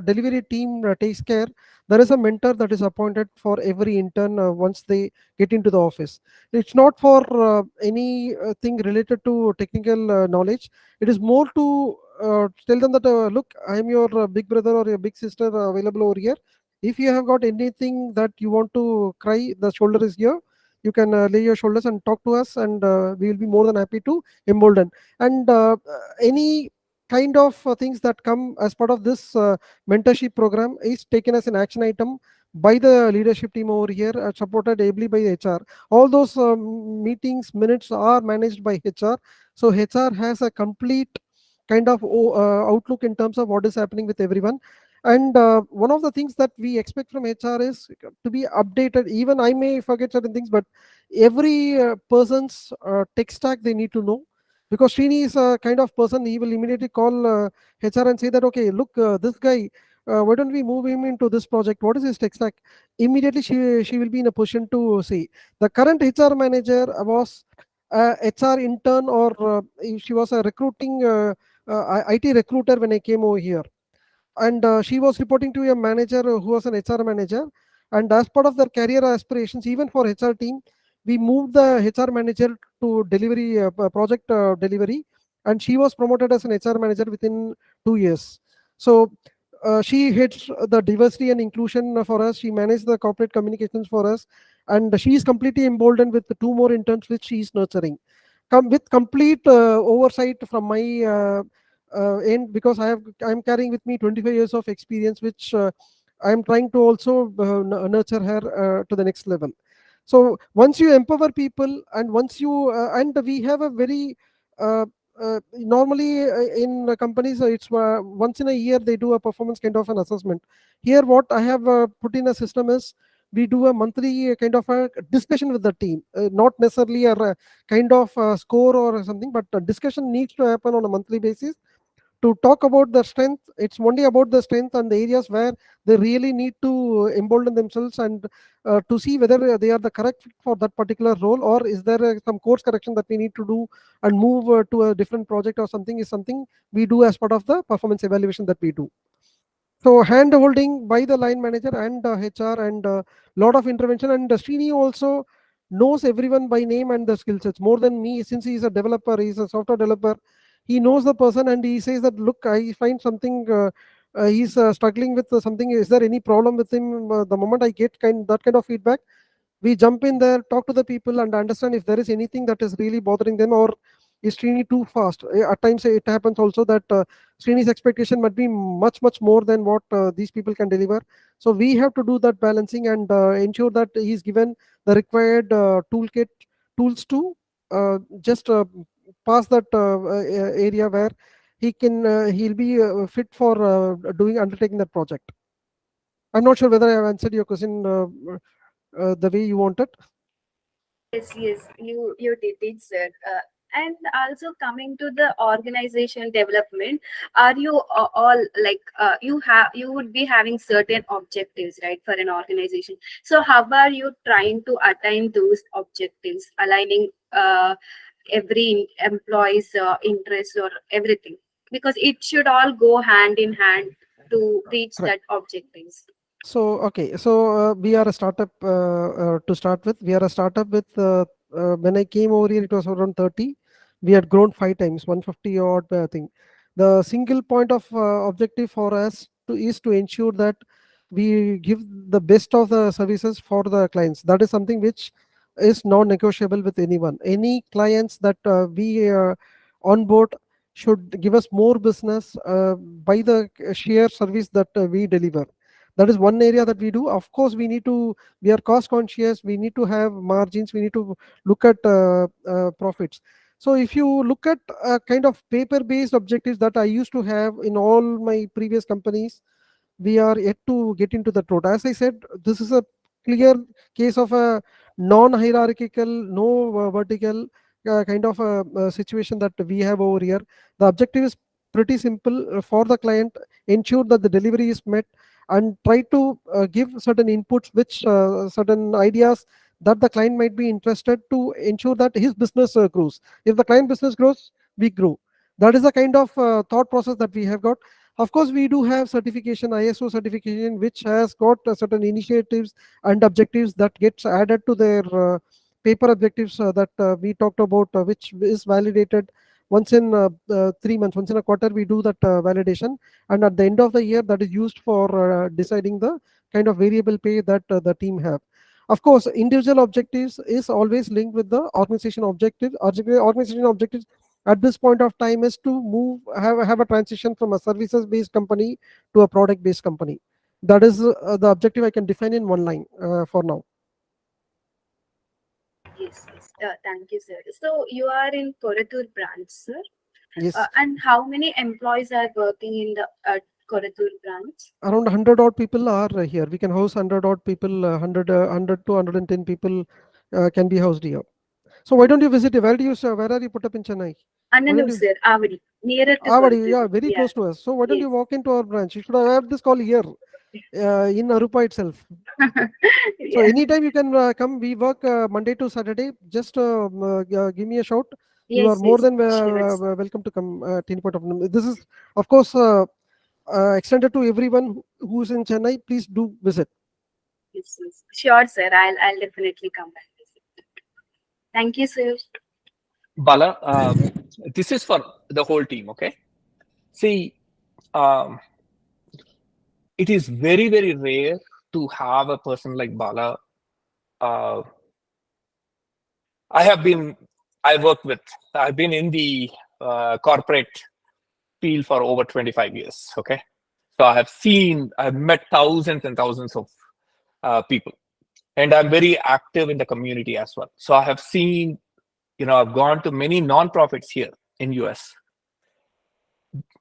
delivery team takes care. There is a mentor that is appointed for every intern once they get into the office. It's not for any thing related to technical knowledge. It is more to tell them that look, I am your big brother or your big sister available over here. If you have got anything that you want to cry, the shoulder is here. You can lay your shoulders and talk to us, and we will be more than happy to embolden. And any kind of things that come as part of this mentorship program is taken as an action item by the leadership team over here, supported ably by HR. All those meetings minutes are managed by HR. So HR has a complete kind of outlook in terms of what is happening with everyone. And one of the things that we expect from HR is to be updated. Even I may forget certain things, but every person's tech stack they need to know, because Srini is a kind of person, he will immediately call HR and say that, okay, look, this guy, why don't we move him into this project? What is his tech stack? Immediately she will be in a position to say. The current HR manager was a HR intern, or she was a recruiting IT recruiter when I came over here, and she was reporting to a manager who was an HR manager. And as part of their career aspirations, even for HR team, we moved the HR manager to delivery project delivery, and she was promoted as an HR manager within 2 years. So she heads the diversity and inclusion for us. She managed the corporate communications for us, and she is completely emboldened with the two more interns which she is nurturing. Come with complete oversight from my end, because I'm carrying with me 25 years of experience, which I'm trying to also nurture her to the next level. So once you empower people, and once you and we have a very normally in companies, it's once in a year they do a performance kind of an assessment. Here what I have put in a system is, we do a monthly kind of a discussion with the team, not necessarily a kind of score or something, but a discussion needs to happen on a monthly basis to talk about the strength. It's only about the strength and the areas where they really need to embolden themselves, and to see whether they are the correct fit for that particular role, or is there some course correction that we need to do and move to a different project or something, is something we do as part of the performance evaluation that we do. So hand holding by the line manager and HR, and lot of intervention. And Srini also knows everyone by name and the skill sets more than me, since he's a developer, he's a software developer. He knows the person, and he says that, look, I find something, he's struggling with something, is there any problem with him? The moment I get that kind of feedback, we jump in there, talk to the people, and understand if there is anything that is really bothering them, or is Srini too fast. At times it happens also that Srini's expectation might be much more than what these people can deliver. So we have to do that balancing, and ensure that he's given the required tools to just pass that area where he'll be fit for doing undertaking that project. I'm not sure whether I have answered your question the way you wanted. Yes, yes, you did it, sir. And also coming to the organization development, are you all like you would be having certain objectives, right, for an organization? So how are you trying to attain those objectives, aligning every employee's interests or everything? Because it should all go hand in hand to reach Correct. that objectives. So, okay, so we are a startup to start with. We are a startup with, when I came over here, it was around 30. We had grown 5 times, 150 odd thing. The single point of objective for us is to ensure that we give the best of the services for the clients. That is something which is non-negotiable with anyone. Any clients that we onboard should give us more business by the sheer service that we deliver. That is one area that we do. Of course, we are cost conscious, we need to have margins, we need to look at profits. So if you look at kind of paper based objectives that I used to have in all my previous companies, we are yet to get into that road. As I said, this is a clear case of a non-hierarchical, no vertical kind of a situation that we have over here. The objective is pretty simple for the client: ensure that the delivery is met, and try to give certain inputs, which certain ideas that the client might be interested, to ensure that his business grows. If the client business grows, we grow. That is the kind of thought process that we have got. Of course, we do have certification, ISO certification, which has got certain initiatives and objectives that gets added to their paper objectives that we talked about, which is validated once in 3 months, once in a quarter. We do that validation, and at the end of the year, that is used for deciding the kind of variable pay that the team have. Of course, individual objectives is always linked with the organization objectives. Organization objectives at this point of time is to have a transition from a services based company to a product based company. That is the objective I can define in one line for now. Yes, yes. Thank you, sir. So you are in Koratur branch, sir. Yes, And how many employees are working in the Koratur branch? around 100 odd people are here. We can house 100 odd people, 100 to 110 people can be housed here. So why don't you visit? Where are you put up in Chennai? Why don't Annanur, you? sir. Avadi. Nearer to Avadi, Koratur. yeah, very Yeah. close to us. So why don't Yes. you walk into our branch? You should have had this call here in Aroopa itself. So Yeah. anytime you can come. We work Monday to Saturday. Just give me a shout. You are Yes, more yes. than Sure. welcome to come at any point of time. This is, of course, extended to everyone who's in Chennai. Please do visit. Yes, yes. Sure, sir. I'll definitely come back. Thank you, sir. Bala, this is for the whole team, okay? See, um, it is very, very rare to have a person like Bala. Uh, I work with, I've been in the corporate field for over 25 years, okay? So I've met thousands and thousands of people, and I'm very active in the community as well. So I have seen, I've gone to many non-profits here in US.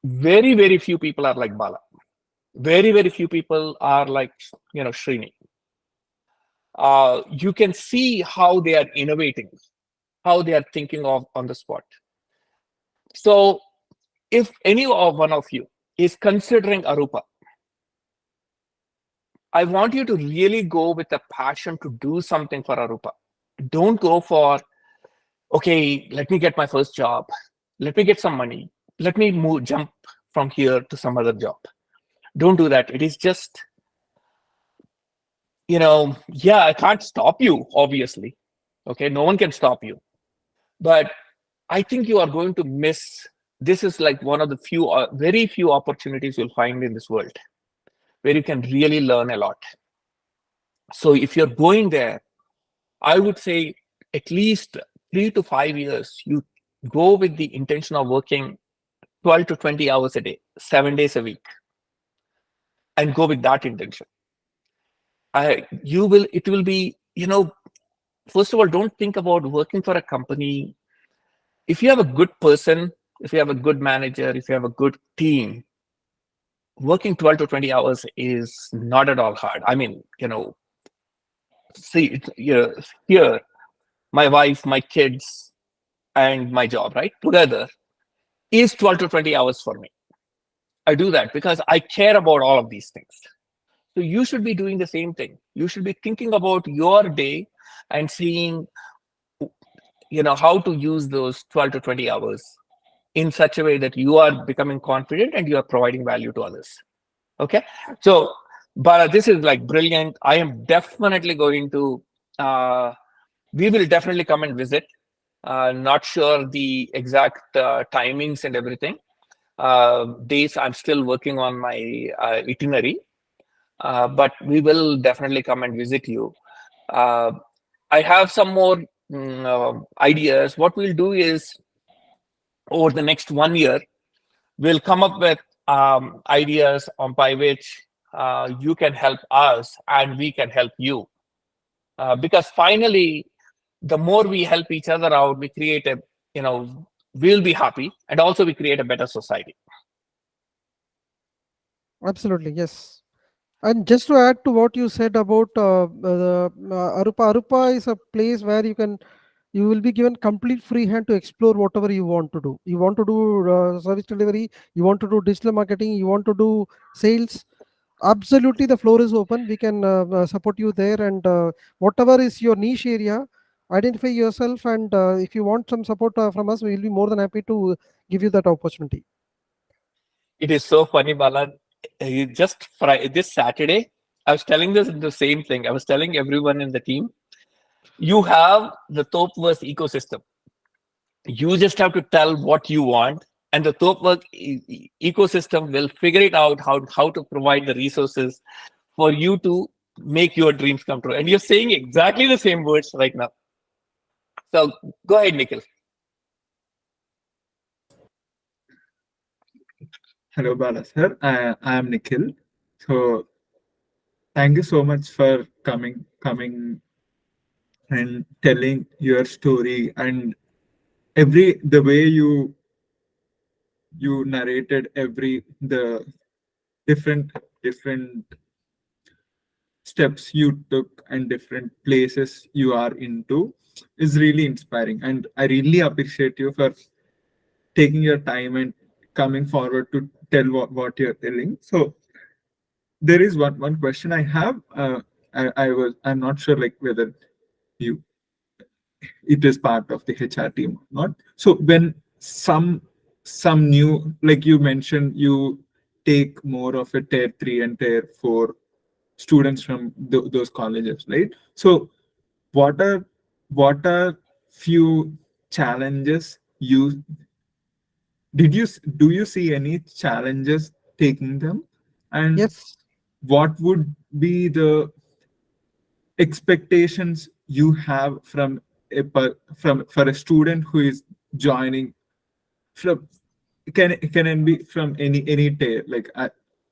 Very, very few people are like Bala. Very, very few people are like, Srini. You can see how they are innovating, how they are thinking of on the spot. So if any of one of you is considering Aroopa, I want you to really go with a passion to do something for Aroopa. Don't go for, okay, let me get my first job. Let me get some money. Let me jump from here to some other job. Don't do that. It is just, yeah, I can't stop you, obviously. Okay, no one can stop you. But I think you are going to miss. This is like one of the very few opportunities you'll find in this world where you can really learn a lot. So if you're going there, I would say at least 3 to 5 years, you go with the intention of working 12 to 20 hours a day, 7 days a week, and go with that intention. It will be, first of all, don't think about working for a company. If you have a good person, if you have a good manager, if you have a good team, working 12 to 20 hours is not at all hard. I mean, see, here, my wife, my kids, and my job, right, together is 12 to 20 hours for me. I do that because I care about all of these things. So you should be doing the same thing. You should be thinking about your day and seeing, how to use those 12 to 20 hours in such a way that you are becoming confident and you are providing value to others. Okay. So, but this is like brilliant. I am definitely going to, we will definitely come and visit. Not sure the exact timings and everything. Days, I'm still working on my itinerary, but we will definitely come and visit you. I have some more ideas. What we'll do is over the next 1 year, we'll come up with ideas on by which you can help us and we can help you. Because finally, the more we help each other out, we create we'll be happy, and also we create a better society. Absolutely, yes. And just to add to what you said about Aroopa is a place where you will be given complete free hand to explore whatever you want to do. You want to do service delivery, you want to do digital marketing, you want to do sales. Absolutely, the floor is open. We can support you there, and whatever is your niche area, identify yourself. And if you want some support from us, we will be more than happy to give you that opportunity. It is so funny, Bala. This Saturday, I was telling the same thing. I was telling everyone in the team, you have the Thopverse ecosystem. You just have to tell what you want, and the Thopwork ecosystem will figure it out how to provide the resources for you to make your dreams come true. And you're saying exactly the same words right now. So go ahead, Nikhil. Hello, Bala sir. I am Nikhil. So thank you so much for coming and telling your story and every the way you narrated every the different steps you took and different places you are into is really inspiring, and I really appreciate you for taking your time and coming forward to tell what you're telling. So there is one question I have. I'm not sure like whether you it is part of the HR team or not. So when some new, like you mentioned, you take more of a tier 3 and tier 4 students from those colleges, right? So what are what are few challenges you do you see any challenges taking them, and Yes. what would be the expectations you have from from for a student who is joining from, can it be from any tier, like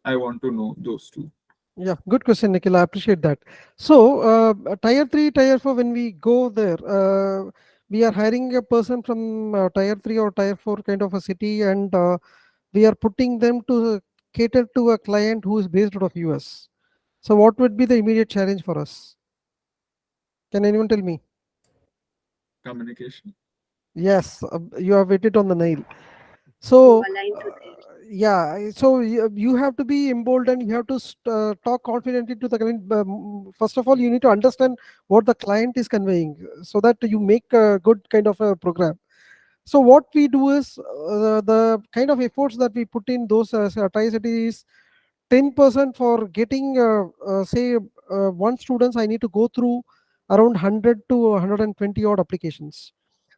I want to know those two. Yeah, good question, Nikhil. I appreciate that. So, tier 3, tier 4, when we go there, we are hiring a person from tier 3 or tier 4 kind of a city, and we are putting them to cater to a client who is based out of US. So, what would be the immediate challenge for us? Can anyone tell me? Communication. Yes, you have hit it on the nail. To So, align to their. yeah, so you have to be emboldened. You have to talk confidently to the client. First of all, you need to understand what the client is conveying so that you make a good kind of a program. So, what we do is the kind of efforts that we put in those is 10% for getting, say, one students. I need to go through around 100 to 120 odd applications.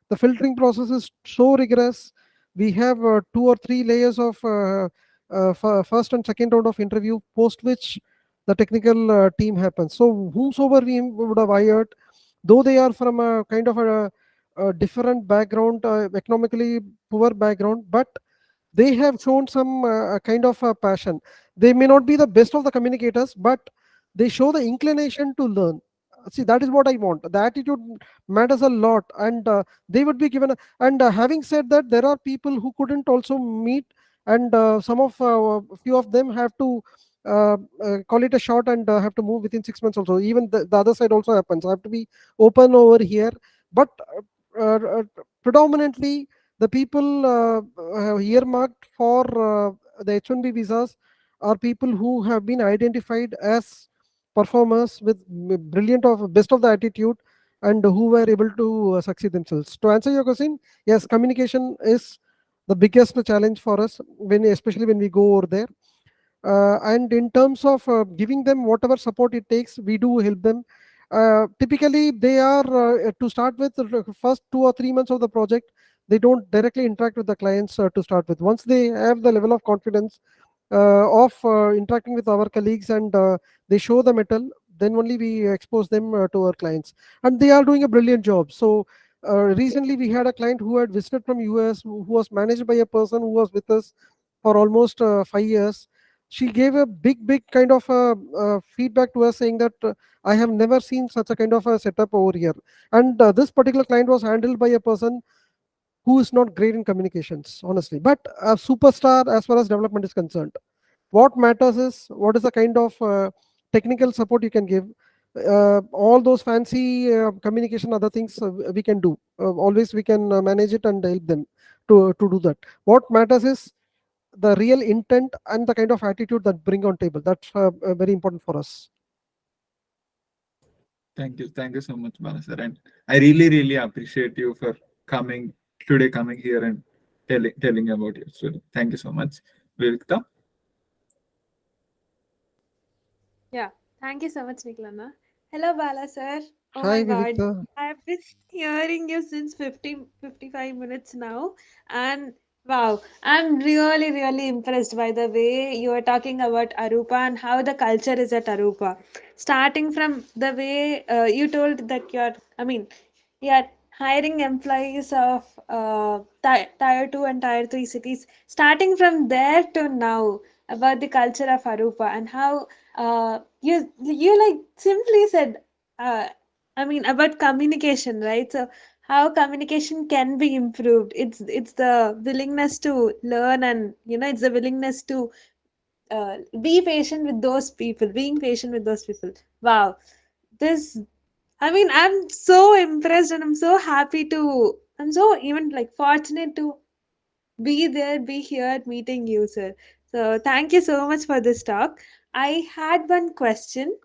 The filtering process is so rigorous. We have two or three layers of first and second round of interview, post which the technical team happens. So whomsoever we would have hired, though they are from a kind of a different background, economically poor background, but they have shown some kind of passion. They may not be the best of the communicators, but they show the inclination to learn. See, that is what I want. The attitude matters a lot, and they would be given and having said that, there are people who couldn't also meet, and some of few of them have to call it a shot and have to move within 6 months also. Even the other side also happens. I have to be open over here, but predominantly the people earmarked for the H1B visas are people who have been identified as performers with brilliant of best of the attitude, and who were able to succeed themselves. To answer your question, yes, communication is the biggest challenge for us, when especially when we go over there. And in terms of giving them whatever support it takes, we do help them. Typically they are to start with the first 2 or 3 months of the project, they don't directly interact with the clients to start with. Once they have the level of confidence of interacting with our colleagues, and they show the metal, then only we expose them to our clients, and they are doing a brilliant job. So recently we had a client who had visited from US, who was managed by a person who was with us for almost 5 years. She gave a big kind of feedback to us, saying that I have never seen such a kind of a setup over here. And this particular client was handled by a person who is not great in communications, honestly, but a superstar as far as development is concerned. What matters is what is the kind of technical support you can give. All those fancy communication, other things we can do. Always we can manage it and help them to do that. What matters is the real intent and the kind of attitude that bring on table. That's very important for us. Thank you so much, Bala sir, and I really appreciate you for coming coming here and telling about your story. Thank you so much, Vivikta. Yeah, thank you so much, Niklana. Hello, Bala sir. Oh Hi, my God, Vivikta. I've been hearing you since 55 minutes now, and wow, I'm really impressed by the way you are talking about Arupa and how the culture is at Arupa. Starting from the way you told that you're, I mean, yeah, hiring employees of tier 2 and tier 3 cities, starting from there to now, about the culture of Arupa and how you like simply said, uh, I mean, about communication, right? So how communication can be improved. It's the willingness to learn, and it's the willingness to be patient with those people, being patient with those people. Wow, this, I mean, I'm so impressed, and I'm so even like fortunate to be there, be here meeting you, sir. So thank you so much for this talk. I had one question.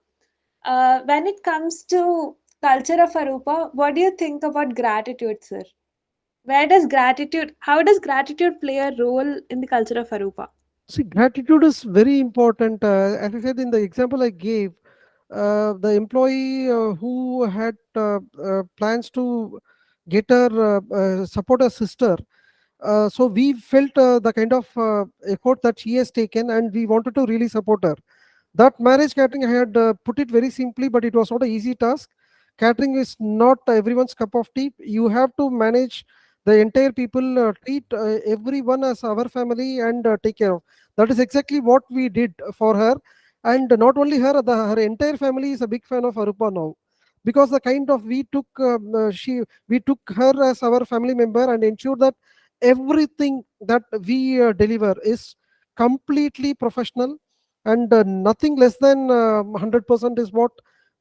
When it comes to culture of Arupa, what do you think about gratitude, sir? How does gratitude play a role in the culture of Arupa? See, gratitude is very important. As I said in the example I gave, the employee who had plans to get her support her sister. So we felt the kind of effort that she has taken, and we wanted to really support her. That marriage catering, I had put it very simply, but it was not an easy task. Catering is not everyone's cup of tea. You have to manage the entire people, treat everyone as our family, and take care of. That is exactly what we did for her. And not only her, her entire family is a big fan of Arupa now, because the kind of we took her as our family member and ensured that everything that we deliver is completely professional, and nothing less than 100% is what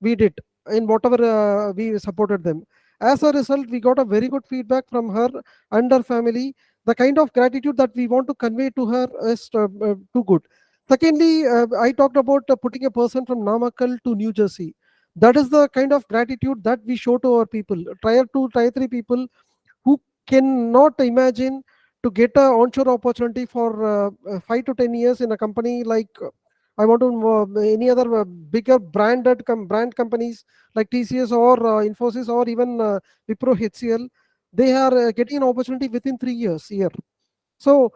we did in whatever we supported them. As a result, we got a very good feedback from her and her family. The kind of gratitude that we want to convey to her is too good. Secondly, I talked about putting a person from Namakkal to New Jersey. That is the kind of gratitude that we show to our people, tier 2, tier 3 people, who cannot imagine to get a onshore opportunity for 5 to 10 years in a company like I want to any other bigger brand companies like TCS or Infosys or even Wipro HCL. They are getting an opportunity within 3 years here. So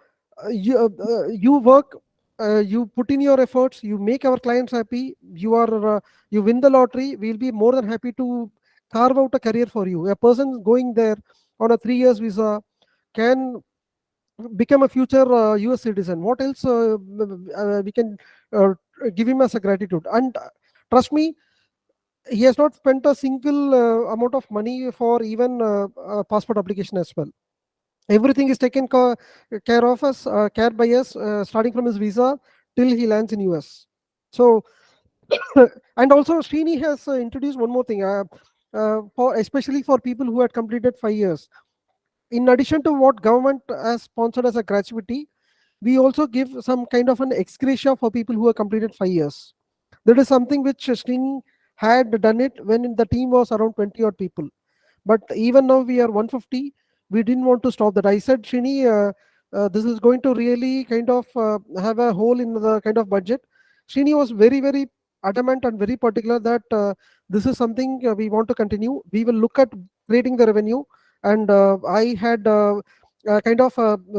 you work, you put in your efforts, you make our clients happy, you win the lottery. We'll be more than happy to carve out a career for you. A person going there on a 3 years visa can become a future US citizen. What else we can uh, give him as a gratitude? And trust me, he has not spent a single amount of money for even passport application as well. Everything is taken care of us, care by us, starting from his visa till he lands in US. So, and also Srini has introduced one more thing, for especially for people who had completed 5 years. In addition to what government has sponsored as a gratuity, we also give some kind of an ex gratia for people who have completed 5 years. That is something which Srini had done it when the team was around 20 odd people. But even now we are 150. We didn't want to stop that. I said, Shini, this is going to really kind of have a hole in the kind of budget. Shini was very, very adamant and very particular that this is something we want to continue. We will look at creating the revenue. And I had kind of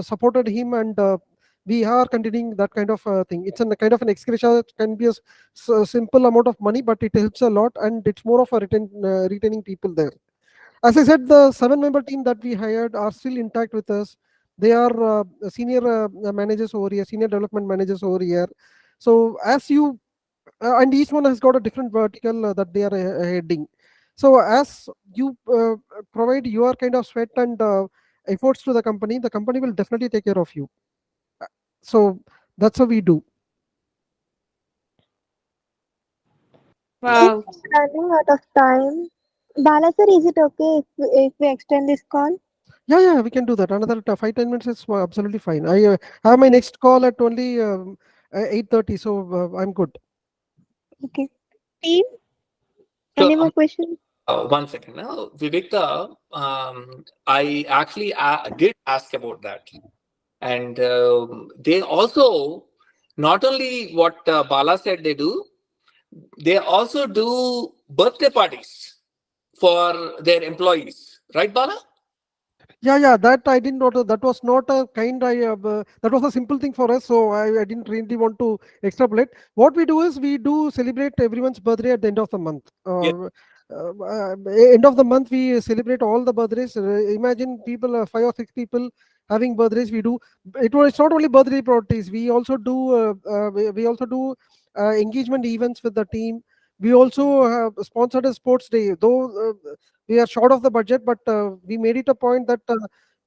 supported him, and we are continuing that kind of thing. It's a kind of an excretion. It can be a simple amount of money, but it helps a lot, and it's more of a retaining people there. As I said, the 7-member team that we hired are still intact with us. They are senior managers over here, senior development managers over here. So as you and each one has got a different vertical that they are heading. So as you provide your kind of sweat and efforts to the company will definitely take care of you. So that's how we do. It's Wow. running out of time. Bala sir, is it okay if we extend this call? Yeah, we can do that. Another 5-10 minutes is absolutely fine. I have my next call at only 8:30, so I'm good. Okay. Team, So, any more questions? one second now, Vivekta. I actually did ask about that, and they also not only what Bala said they do, they also do birthday parties for their employees, right, Bala? Yeah, that I didn't know. That was not a kind. That was a simple thing for us, so I didn't really want to extrapolate. What we do is we do celebrate everyone's birthday at the end of the month. Yes. end of the month we celebrate all the birthdays. Imagine people, 5 or 6 people having birthdays. We do it's not only birthday parties. We also do we also do engagement events with the team. We also have sponsored a sports day, though we are short of the budget, but we made it a point that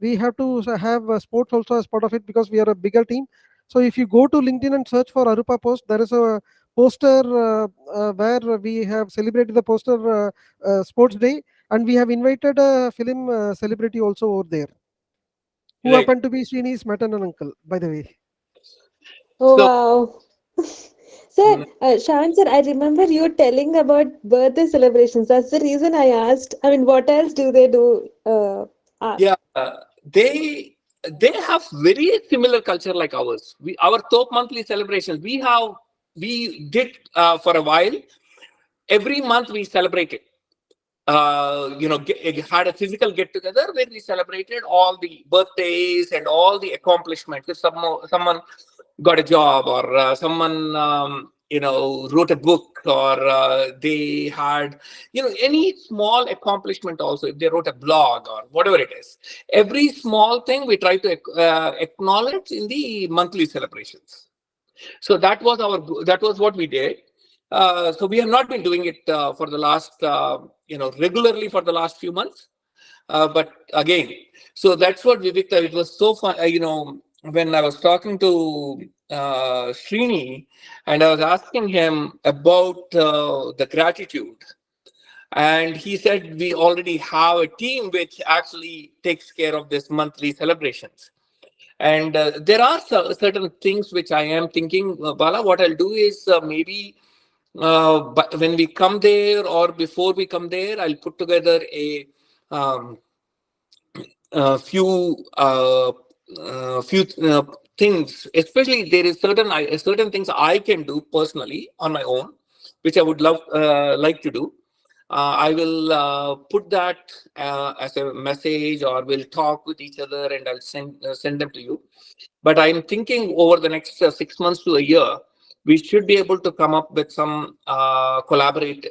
we have to have sports also as part of it, because we are a bigger team. So if you go to LinkedIn and search for Aroopa Post, there is a poster where we have celebrated the poster sports day, and we have invited a film celebrity also over there, who Great. happened to be Srini's maternal uncle, by the way. Oh, So, wow. Sir, mm, Shravan sir, I remember you telling about birthday celebrations. That's the reason I asked. I mean, what else do they do? yeah, they have very similar culture like ours. Our top monthly celebrations. We did for a while. Every month we celebrated. Had a physical get together where we celebrated all the birthdays and all the accomplishments. If someone got a job, or someone wrote a book, or they had any small accomplishment, also if they wrote a blog or whatever it is, every small thing we try to acknowledge in the monthly celebrations. So that was what we did. So we have not been doing it for the last regularly for the last few months. But again, so that's what Vivikta. It was so fun. When I was talking to Srini, and I was asking him about the gratitude, and he said we already have a team which actually takes care of this monthly celebrations. And there are certain things which I am thinking, Bala, what I'll do is maybe but when we come there or before we come there, I'll put together um, few things. Especially there is certain things I can do personally on my own, which I would love like to do. I will put that as a message, or we'll talk with each other, and I'll send them to you. But I'm thinking over the next 6 months to a year, we should be able to come up with some collaboration.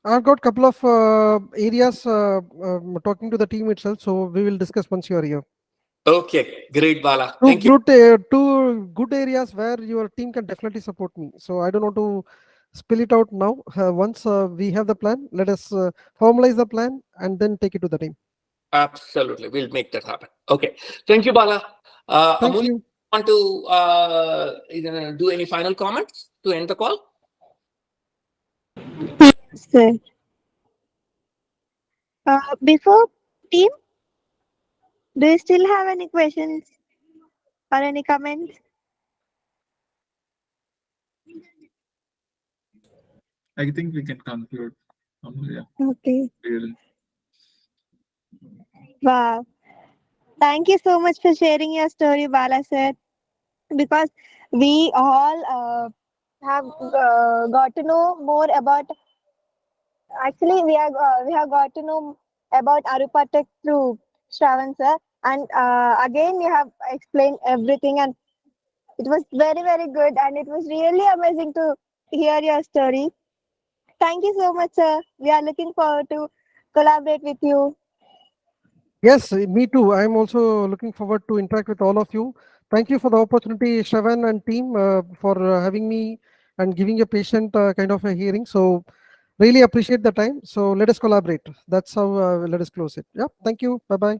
I've got a couple of areas talking to the team itself, so we will discuss once you are here. Okay, great, Bala. Two Thank you. good, two good areas where your team can definitely support me. So I don't want to spill it out now. Once we have the plan, let us formalize the plan and then take it to the team. Absolutely, we'll make that happen. Okay, thank you, Bala. Thank Amul, you. want to do any final comments to end the call? Sir. Before team, do you still have any questions or any comments? I think we can conclude. Yeah. Okay. We'll Wow. Thank you so much for sharing your story, Bala sir. Because we all have got to know more about. Actually, we have got to know about Aroopa Tech through Shravan sir, and again you have explained everything, and it was very very good, and it was really amazing to hear your story. Thank you so much, sir. We are looking forward to collaborate with you. Yes, me too. I'm also looking forward to interact with all of you. Thank you for the opportunity, Shravan and team, for having me and giving a patient kind of a hearing. So really appreciate the time. So let us collaborate. That's how let us close it. Yeah. Thank you. Bye bye.